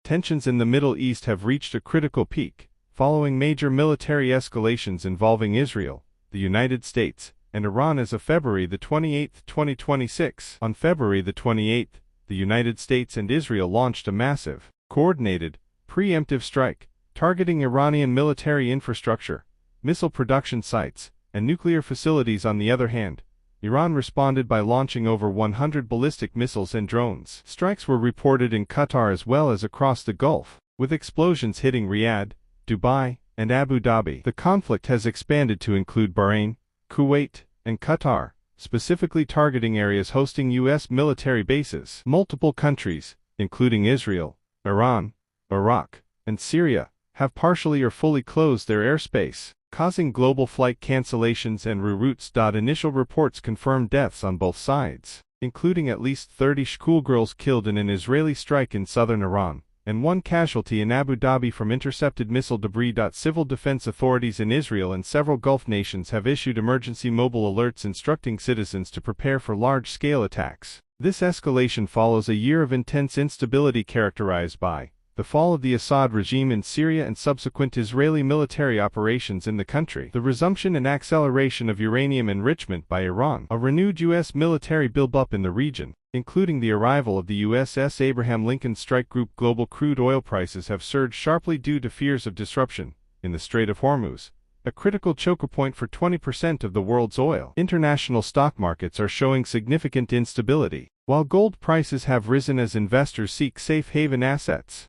Tensions in the Middle East have reached a critical peak, following major military escalations involving Israel, the United States, and Iran as of February 28, 2026. On February 28, the United States and Israel launched a massive, coordinated, pre-emptive strike, targeting Iranian military infrastructure, missile production sites, and nuclear facilities. On the other hand, Iran responded by launching over 100 ballistic missiles and drones. Strikes were reported in Qatar as well as across the Gulf, with explosions hitting Riyadh, Dubai, and Abu Dhabi. The conflict has expanded to include Bahrain, Kuwait, and Qatar, specifically targeting areas hosting U.S. military bases. Multiple countries, including Israel, Iran, Iraq, and Syria, have partially or fully closed their airspace, causing global flight cancellations and reroutes. Initial reports confirm deaths on both sides, including at least 30 schoolgirls killed in an Israeli strike in southern Iran, and one casualty in Abu Dhabi from intercepted missile debris. Civil defense authorities in Israel and several Gulf nations have issued emergency mobile alerts instructing citizens to prepare for large-scale attacks. This escalation follows a year of intense instability characterized by the fall of the Assad regime in Syria and subsequent Israeli military operations in the country, the resumption and acceleration of uranium enrichment by Iran, a renewed U.S. military buildup in the region, including the arrival of the USS Abraham Lincoln Strike Group. Global crude oil prices have surged sharply due to fears of disruption in the Strait of Hormuz, a critical choke point for 20% of the world's oil. International stock markets are showing significant instability, while gold prices have risen as investors seek safe haven assets.